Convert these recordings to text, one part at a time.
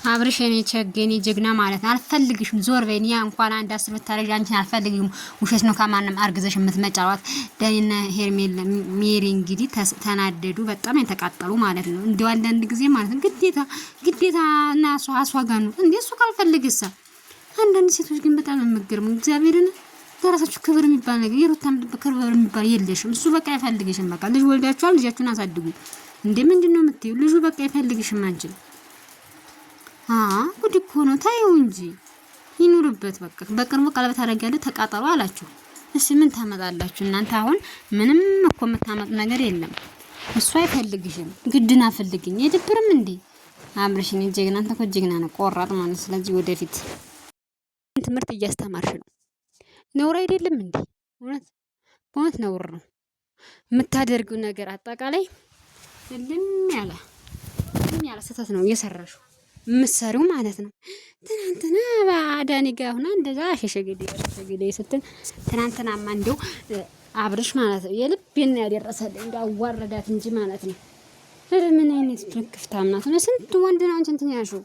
አብርሽ የኔ ቸገኔ ጀግና ማለት አልፈልግሽም፣ ዞር በይኝ። ያ እንኳን አንድ 10 ብታረጅ አንቺን አልፈልግም። ውሸት ነው ከማንም አርግዘሽ የምትመጫወት። ዳኒና ሄርሜላ ሜሪ እንግዲህ ተናደዱ፣ በጣም የተቃጠሉ ማለት ነው። እንዲያው አንዳንድ ጊዜ ማለት ነው ግዴታ እና አስዋጋ ነው እንዴ እሱ ካልፈልግሳ። አንዳንድ ሴቶች ግን በጣም የምትገርሙ እግዚአብሔርን ለራሳችሁ ክብር የሚባል ነገር የሩታም ክብር የሚባል የለሽም። እሱ በቃ አይፈልግሽም። በቃ ልጅ ወልዳችኋል፣ ልጃችሁን አሳድጉ እንዴ ምንድነው የምትይው? ልጁ በቃ አይፈልግሽም አንቺን ጉድ እኮ ነው። ታየው እንጂ ይኑርበት። በቃ በቅርቡ ቀለበት አደርጋለሁ ተቃጠሩ አላችሁ። እሺ ምን ታመጣላችሁ እናንተ? አሁን ምንም እኮ የምታመጡ ነገር የለም። እሱ አይፈልግሽም፣ ግድና ፈልግኝ የድብርም እንዴ አብርሽኝ ጀግና። አንተ እኮ ጀግና ነው ቆራጥ ማለት። ስለዚህ ወደፊት ትምህርት እያስተማርሽ ነው። ነውር አይደለም እንዴ? በእውነት ነውር ነው የምታደርጉ ነገር። አጠቃላይ ልም ያለ ስህተት ነው እየሰራሽው ምሰሪው ማለት ነው። ትናንትና ባዳኒ ጋር ሆና እንደዛ ሸሸገዴ ስትል ትናንትናማ እንደው አብርሽ ማለት ነው የልቤን ያደረሰልኝ እንደው አዋረዳት እንጂ ማለት ነው። ምን አይነት ክፍታም ናት ነው። ስንት ወንድ ነው እንትን ያልሽው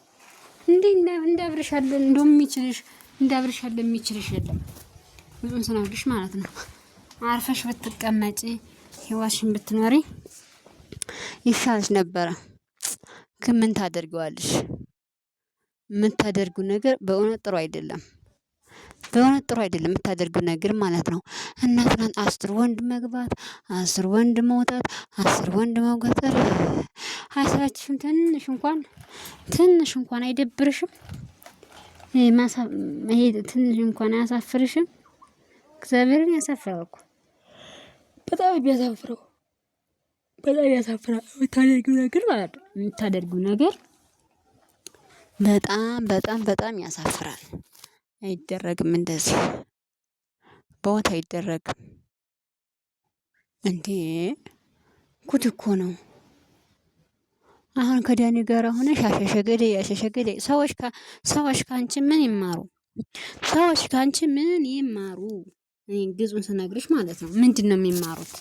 እንደ አብርሽ አለ እንደው የሚችልሽ እንደ አብርሽ አለ የሚችልሽ የለም። ብዙን ስናብርሽ ማለት ነው። አርፈሽ ብትቀመጪ ህይወትሽን ብትኖሪ ይሻልሽ ነበረ። ግን ምን ታደርጊዋለሽ? የምታደርጉ ነገር በእውነት ጥሩ አይደለም። የምታደርጉ ነገር ማለት ነው። እና ትናንት 10 ወንድ መግባት 10 ወንድ መውጣት 10 ወንድ መውጣት ሀሳባችሁን ትንሽ እንኳን አይደብርሽም? ይሄ ትንሽ እንኳን አያሳፍርሽም? እግዚአብሔርን ያሳፍራል እኮ በጣም የሚያሳፍረው በጣም ያሳፍራል። የምታደርጉ ነገር ማለት ነው። የምታደርጉ ነገር በጣም ያሳፍራል። አይደረግም እንደዚህ በወት አይደረግም እንዴ! ጉድ እኮ ነው። አሁን ከዳኒ ጋር ሆነ ያሸሸገደ ሰዎች ካንቺ ምን ይማሩ? ሰዎች ካንቺ ምን ይማሩ? ግዙን ስነግርሽ ማለት ነው። ምንድነው የሚማሩት?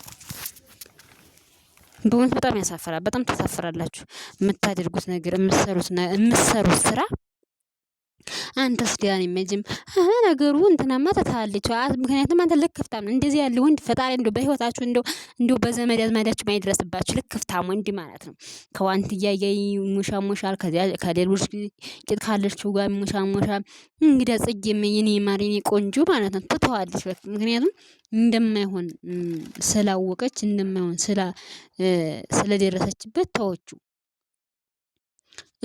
በእውነት በጣም ያሳፍራል። በጣም ተሳፍራላችሁ። የምታደርጉት ነገር የምትሰሩት ስራ አንተስ ዳኒ መጅም ነገሩ እንትናማ ተታለች። ምክንያቱም አንተ ልክፍታም ነው። እንደዚህ ያለ ወንድ ፈጣሪ እንደው በህይወታችሁ እንደው በዘመድ አዝማዳችሁ ማይድረስባችሁ ልክፍታም ወንድ ማለት ነው። ከዋንትያ ሙሻሙሻል ከሌሎች ቂጥ ካለችው ጋር ሙሻሙሻል። እንግዲህ ጽጌም የኔ ማር የኔ ቆንጆ ማለት ነው ትተዋለች። ምክንያቱም እንደማይሆን ስላወቀች እንደማይሆን ስለደረሰችበት ተወቹ።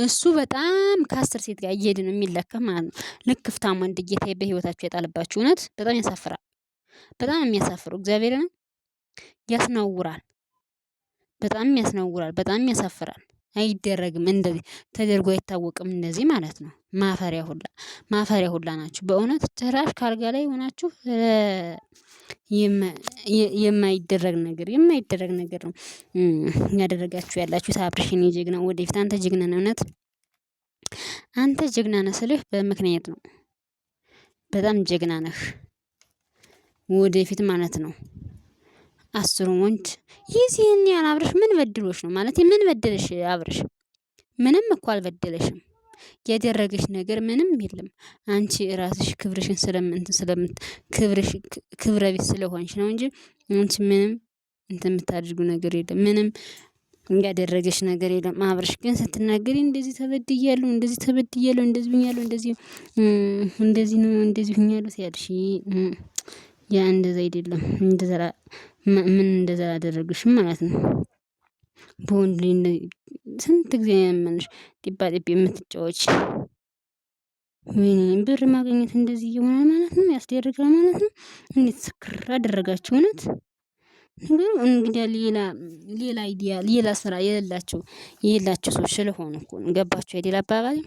እሱ በጣም ከ10 ሴት ጋር እየሄደ ነው የሚለካ ማለት ነው። ልክፍታም ወንድ ጌታዬ በህይወታችሁ ያጣልባችሁ። እውነት በጣም ያሳፍራል። በጣም የሚያሳፍሩ እግዚአብሔርን ያስነውራል። በጣም ያስነውራል። በጣም ያሳፍራል። አይደረግም። እንደዚህ ተደርጎ አይታወቅም። እንደዚህ ማለት ነው። ማፈሪያ ሁላ ናችሁ በእውነት ጭራሽ ካልጋ ላይ ሆናችሁ የማይደረግ ነገር ነው ያደረጋችሁ ያላችሁ። አብርሽን ጀግና ወደፊት አንተ ጀግና ነህ። እውነት አንተ ጀግና ነህ ስልህ በምክንያት ነው። በጣም ጀግና ነህ ወደፊት ማለት ነው። 10 ወንድ ይዚህን ያህል አብርሽ ምን በድሎሽ ነው ማለት? ምን በደለሽ አብርሽ? ምንም እኮ አልበደለሽም። ያደረገሽ ነገር ምንም የለም። አንቺ ራስሽ ክብርሽን ክብረ ቢስ ስለሆንሽ ነው እንጂ አንቺ ምንም የምታደርጉ ነገር የለም። ምንም ያደረገሽ ነገር የለም። አብርሽ ግን ስትናገሪ እንደዚህ ተበድያለሁ፣ እንደዚህ ብኛለሁ፣ እንደዚህ ነው እንደዚህ ብኛለሁ ሲያልሽ ያ እንደዛ አይደለም። እንደዛ አላደረግሽም ማለት ነው። በወንድ ስንት ጊዜ ያመንሽ ጢባጢቤ የምትጫወች ብር ማግኘት እንደዚህ እየሆነ ማለት ነው። ያስደርጋል ማለት ነው። እንዴት ስክር አደረጋችሁ? እውነት እንግዲህ ሌላ አይዲያ ሌላ ስራ የሌላቸው ሰዎች ስለሆኑ እኮ ገባችሁ አይደል? አባባል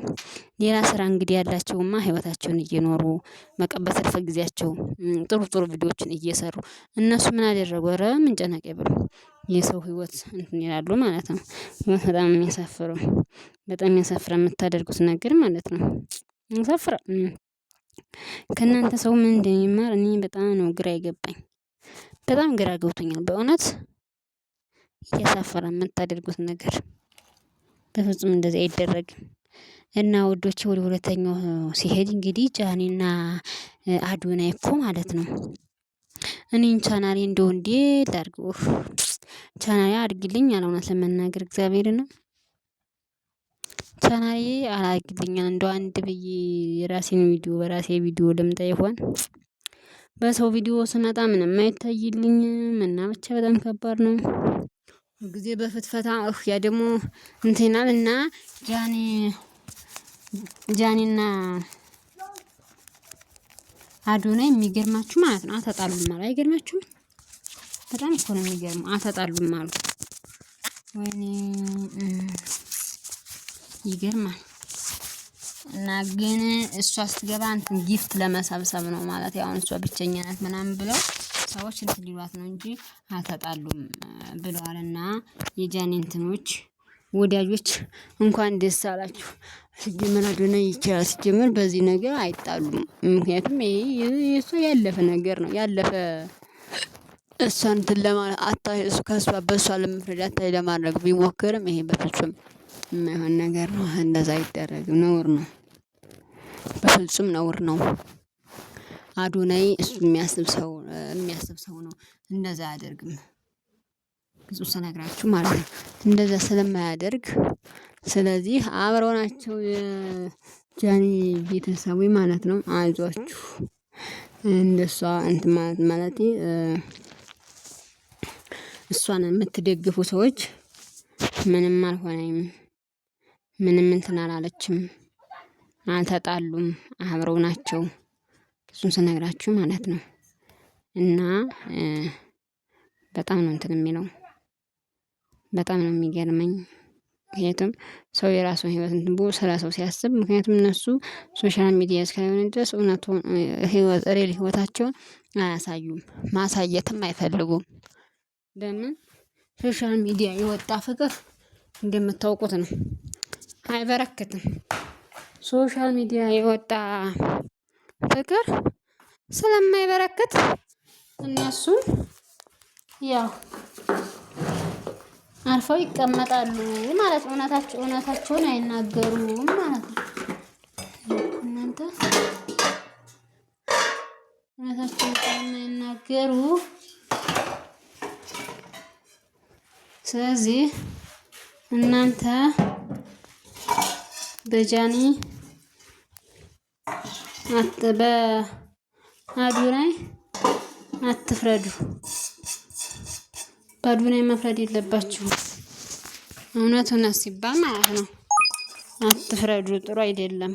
ሌላ ስራ እንግዲህ ያላቸውማ ህይወታቸውን እየኖሩ በትርፍ ጊዜያቸው ጥሩ ቪዲዮዎችን እየሰሩ እነሱ ምን አደረጉ? ኧረ ምን ጨነቀ ብሎ የሰው ህይወት እንትን ይላሉ ማለት ነው። በጣም የሚያሳፍረው በጣም ያሳፍራል የምታደርጉት ነገር ማለት ነው። ያሳፍራል። ከእናንተ ሰው ምን እንደሚማር እኔ በጣም ነው ግራ የገባኝ። በጣም ግራ ገብቶኛል በእውነት ያሳፍራል የምታደርጉት ነገር። በፍጹም እንደዚህ አይደረግም። እና ወዶቼ ወደ ሁለተኛው ሲሄድ እንግዲህ ጃኒና አዶናይ እኮ ማለት ነው እኔን ቻናሌ እንደው እንዴ ላድርገው ቻናሌ አድርግልኝ ያለ እውነት ለመናገር እግዚአብሔርን ነው ቻናሌ አላግልኛል እንደው አንድ ብዬ የራሴን ቪዲዮ በራሴ ቪዲዮ ልምጣ ይሆን በሰው ቪዲዮ ስመጣ ምንም አይታይልኝም እና ብቻ በጣም ከባድ ነው። ጊዜ በፍትፈታ ያ ደግሞ እንትናል እና ጃኒና አዶናይ የሚገርማችሁ ማለት ነው አልተጣሉም ማለት አይገርማችሁም? በጣም እኮ ነው የሚገርመው አልተጣሉም አሉ። ወይኔ ይገርማል። እና ግን እሷ ስትገባ እንትን ጊፍት ለመሰብሰብ ነው ማለት ያው እሷ ብቸኛ ናት ምናምን ብለው ሰዎች እንትን ሊሏት ነው እንጂ አልተጣሉም ብለዋልና የጃኒ እንትኖች ወዳጆች እንኳን ደስ አላችሁ። ሲጀመር አዶናይ ይችላል ሲጀመር በዚህ ነገር አይጣሉም። ምክንያቱም ይሄ የሱ ያለፈ ነገር ነው ያለፈ እሷን እንትን ለማለት አታይ እሱ ከሷ በሷ ለመፍረድ አታይ ለማድረግ ቢሞክርም ይሄ በፍጹም የማይሆን ነገር ነው። እንደዛ አይደረግም፣ ነውር ነው፣ በፍጹም ነውር ነው። አዶናይ እሱ የሚያስብ ሰው ነው፣ እንደዛ አያደርግም። ብዙ ስነግራችሁ ማለት ነው እንደዛ ስለማያደርግ ስለዚህ አብረው ናቸው የጃኒ ቤተሰቡ ማለት ነው። አይዟችሁ እንደሷ እንትን ማለት እሷን የምትደግፉ ሰዎች ምንም አልሆነም፣ ምንም እንትን አላለችም፣ አልተጣሉም፣ አብረው ናቸው። እሱን ስነግራችሁ ማለት ነው እና በጣም ነው እንትን የሚለው በጣም ነው የሚገርመኝ። ምክንያቱም ሰው የራሱን ህይወት እንትን ብሎ ስለ ሰው ሲያስብ ምክንያቱም እነሱ ሶሻል ሚዲያ እስከሆነ ድረስ እውነቱን ሪል ህይወታቸውን አያሳዩም፣ ማሳየትም አይፈልጉም። ለምን ሶሻል ሚዲያ የወጣ ፍቅር እንደምታውቁት ነው አይበረክትም። ሶሻል ሚዲያ የወጣ ፍቅር ስለማይበረክት እነሱ ያው አልፈው ይቀመጣሉ ማለት ነው። እውነታቸውን አይናገሩም ማለት ነው። እናንተ እውነታቸውን አይናገሩ። ስለዚህ እናንተ በጃኒ በአዶናይ አትፍረዱ። በአዶናይ መፍረድ የለባችሁም። እውነት ሲባል ማለት ነው። አትፍረዱ፣ ጥሩ አይደለም።